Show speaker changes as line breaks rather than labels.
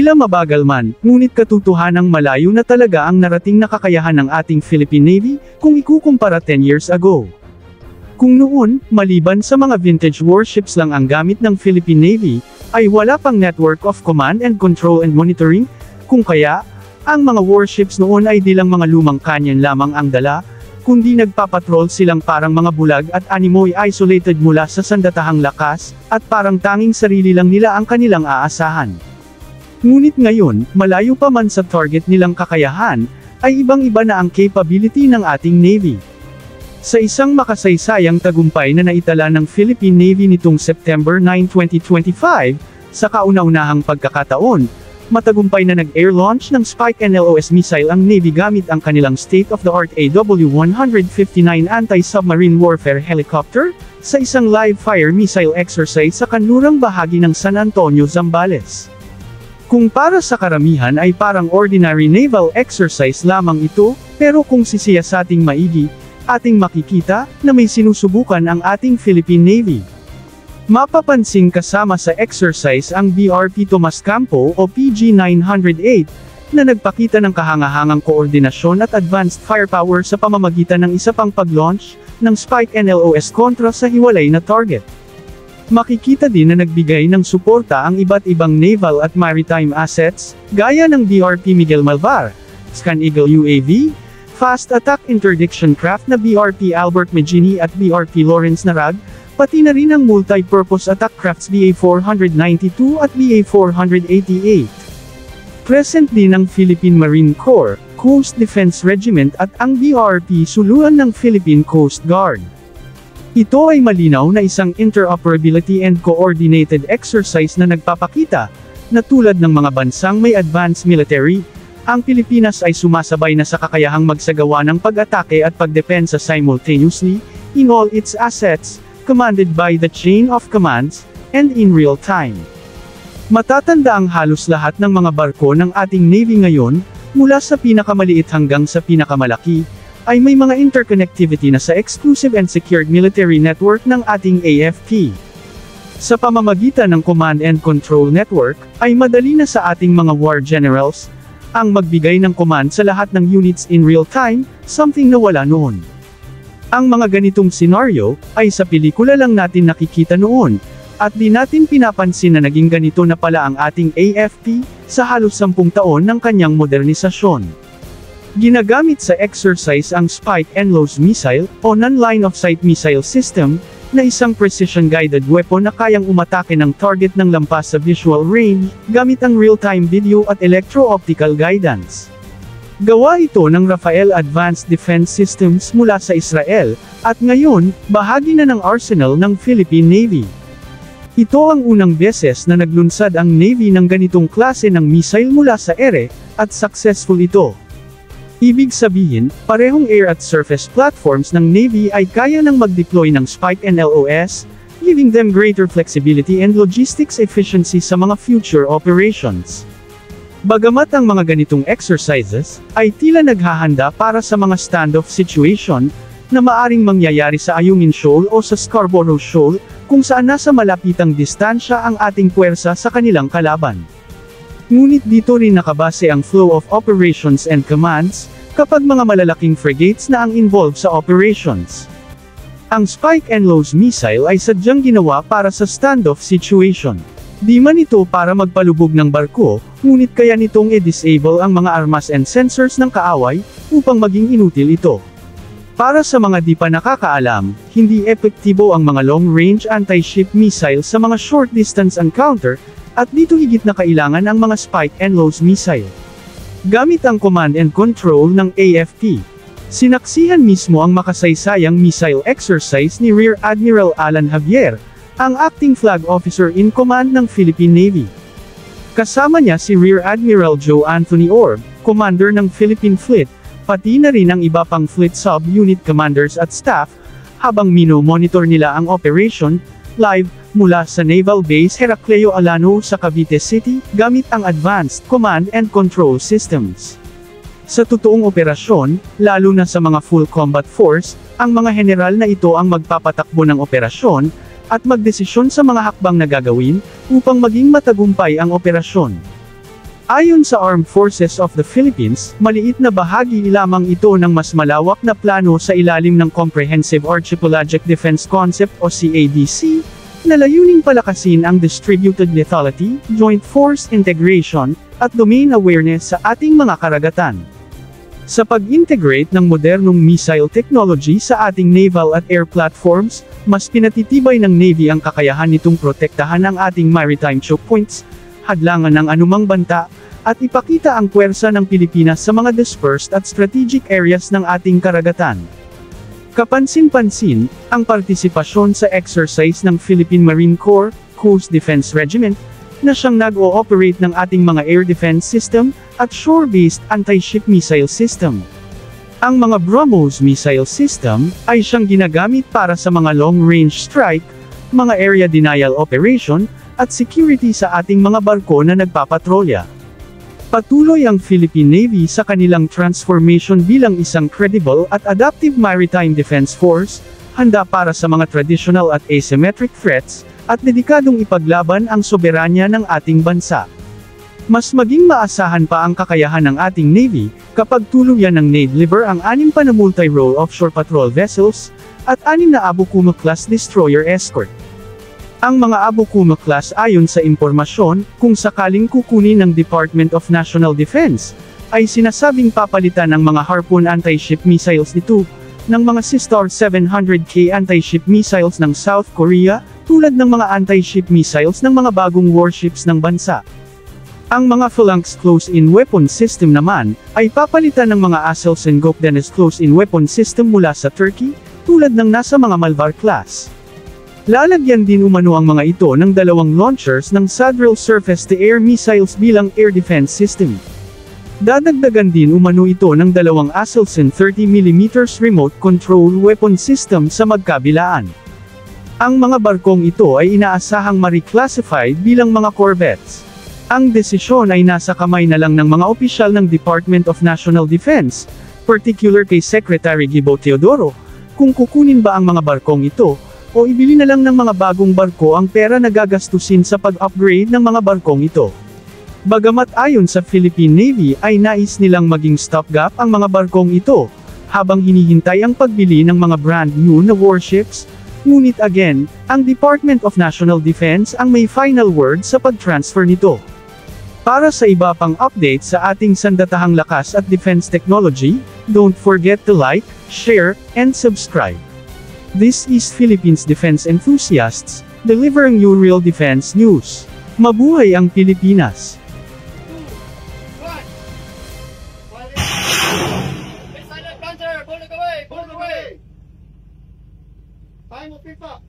Tila mabagal man, ngunit katotohanang malayo na talaga ang narating na kakayahan ng ating Philippine Navy, kung ikukumpara 10 years ago. Kung noon, maliban sa mga vintage warships lang ang gamit ng Philippine Navy, ay wala pang network of command and control and monitoring, kung kaya, ang mga warships noon ay di lang mga lumang kanyan lamang ang dala, kundi nagpapatrol silang parang mga bulag at animoy isolated mula sa sandatahang lakas, at parang tanging sarili lang nila ang kanilang aasahan. Ngunit ngayon, malayo pa man sa target nilang kakayahan, ay ibang-iba na ang capability ng ating Navy. Sa isang makasaysayang tagumpay na naitala ng Philippine Navy nitong September 9, 2025, sa kauna-unahang pagkakataon, matagumpay na nag-air launch ng Spike NLOS missile ang Navy gamit ang kanilang state-of-the-art AW-159 anti-submarine warfare helicopter, sa isang live-fire missile exercise sa kanlurang bahagi ng San Antonio, Zambales. Kung para sa karamihan ay parang ordinary naval exercise lamang ito, pero kung sisiyasating maigi, ating makikita na may sinusubukan ang ating Philippine Navy. Mapapansin kasama sa exercise ang BRP Tomas Campo o PG-908, na nagpakita ng kahangahangang koordinasyon at advanced firepower sa pamamagitan ng isa pang pag-launch ng Spike NLOS kontra sa hiwalay na target. Makikita din na nagbigay ng suporta ang iba't ibang naval at maritime assets, gaya ng BRP Miguel Malvar, Scan Eagle UAV, Fast Attack Interdiction Craft na BRP Albert Magini at BRP Lawrence Narag, pati na rin ang multi-purpose attack crafts BA-492 at BA-488. Present din ang Philippine Marine Corps, Coast Defense Regiment at ang BRP Suluan ng Philippine Coast Guard. Ito ay malinaw na isang interoperability and coordinated exercise na nagpapakita, na tulad ng mga bansang may advanced military, ang Pilipinas ay sumasabay na sa kakayahang magsagawa ng pag-atake at pagdepensa simultaneously, in all its assets, commanded by the chain of commands, and in real time. Matatanda ang halos lahat ng mga barko ng ating Navy ngayon, mula sa pinakamaliit hanggang sa pinakamalaki, ay may mga interconnectivity na sa exclusive and secured military network ng ating AFP. Sa pamamagitan ng command and control network, ay madali na sa ating mga war generals, ang magbigay ng command sa lahat ng units in real time, something na wala noon. Ang mga ganitong senaryo, ay sa pelikula lang natin nakikita noon, at di natin pinapansin na naging ganito na pala ang ating AFP, sa halos 10 taon ng kanyang modernisasyon. Ginagamit sa exercise ang Spike NLOS missile, o non-line of sight missile system, na isang precision-guided weapon na kayang umatake ng target ng lampas sa visual range, gamit ang real-time video at electro-optical guidance. Gawa ito ng Rafael Advanced Defense Systems mula sa Israel, at ngayon, bahagi na ng arsenal ng Philippine Navy. Ito ang unang beses na naglunsad ang Navy ng ganitong klase ng missile mula sa ere, at successful ito. Ibig sabihin, parehong air at surface platforms ng Navy ay kaya nang mag-deploy ng Spike NLOS, giving them greater flexibility and logistics efficiency sa mga future operations. Bagamat ang mga ganitong exercises, ay tila naghahanda para sa mga standoff situation, na maaring mangyayari sa Ayungin Shoal o sa Scarborough Shoal, kung saan nasa malapitang distansya ang ating puwersa sa kanilang kalaban. Ngunit dito rin nakabase ang flow of operations and commands, kapag mga malalaking frigates na ang involved sa operations. Ang Spike NLOS missile ay sadyang ginawa para sa standoff situation. Di man ito para magpalubog ng barko, ngunit kaya nitong i-disable ang mga armas and sensors ng kaaway, upang maging inutil ito. Para sa mga di pa nakakaalam, hindi epektibo ang mga long-range anti-ship missile sa mga short-distance encounter, at dito higit na kailangan ang mga Spike NLOS missile. Gamit ang command and control ng AFP. Sinaksihan mismo ang makasaysayang missile exercise ni Rear Admiral Alan Javier, ang acting flag officer in command ng Philippine Navy. Kasama niya si Rear Admiral Joe Anthony Orb, commander ng Philippine Fleet, pati na rin ang iba pang fleet sub-unit commanders at staff, habang mino-monitor nila ang operation, live, mula sa Naval Base Heracleo Alano sa Cavite City, gamit ang advanced command and control systems. Sa totoong operasyon, lalo na sa mga full combat force, ang mga general na ito ang magpapatakbo ng operasyon, at magdesisyon sa mga hakbang na gagawin, upang maging matagumpay ang operasyon. Ayon sa Armed Forces of the Philippines, maliit na bahagi lamang ito ng mas malawak na plano sa ilalim ng Comprehensive Archipelagic Defense Concept o CADC, na layuning palakasin ang distributed lethality, joint force integration, at domain awareness sa ating mga karagatan. Sa pag-integrate ng modernong missile technology sa ating naval at air platforms, mas pinatitibay ng Navy ang kakayahan nitong protektahan ang ating maritime choke points, hadlangan ng anumang banta, at ipakita ang puwersa ng Pilipinas sa mga dispersed at strategic areas ng ating karagatan. Kapansin-pansin, ang partisipasyon sa exercise ng Philippine Marine Corps, Coast Defense Regiment, na siyang nag-ooperate ng ating mga air defense system, at shore-based anti-ship missile system. Ang mga BrahMos missile system, ay siyang ginagamit para sa mga long-range strike, mga area denial operation, at security sa ating mga barko na nagpapatrolya. Patuloy ang Philippine Navy sa kanilang transformation bilang isang credible at adaptive maritime defense force, handa para sa mga traditional at asymmetric threats, at dedikadong ipaglaban ang soberanya ng ating bansa. Mas maging maasahan pa ang kakayahan ng ating Navy, kapag tuluyan ng NADLIVER ang 6 pa na multi-role offshore patrol vessels, at 6 na Abukuma-class destroyer escort. Ang mga Abukuma-class ayon sa impormasyon, kung sakaling kukunin ng Department of National Defense, ay sinasabing papalitan ng mga Harpoon anti-ship missiles nito, ng mga Sistar 700K anti-ship missiles ng South Korea, tulad ng mga anti-ship missiles ng mga bagong warships ng bansa. Ang mga Phalanx close-in weapon system naman, ay papalitan ng mga Aselsan Gokdanes close-in weapon system mula sa Turkey, tulad ng nasa mga Malvar class. Lalagyan din umano ang mga ito ng 2 launchers ng Sadrel surface-to-air missiles bilang air defense system. Dadagdagan din umano ito ng 2 Aselsan 30mm remote control weapon system sa magkabilaan. Ang mga barkong ito ay inaasahang ma-reclassified bilang mga corvettes. Ang desisyon ay nasa kamay na lang ng mga opisyal ng Department of National Defense, particular kay Secretary Gibo Teodoro, kung kukunin ba ang mga barkong ito, o ibili na lang ng mga bagong barko ang pera na gagastusin sa pag-upgrade ng mga barkong ito. Bagamat ayon sa Philippine Navy ay nais nilang maging stopgap ang mga barkong ito, habang hinihintay ang pagbili ng mga brand new na warships, ngunit again, ang Department of National Defense ang may final word sa pag-transfer nito. Para sa iba pang update sa ating sandatahang lakas at defense technology, don't forget to like, share, and subscribe. This is Philippines Defense Enthusiasts, delivering you real defense news. Mabuhay ang Pilipinas!
2, 1. Silent gunter, pull it away, pull it away. Time of FIFA.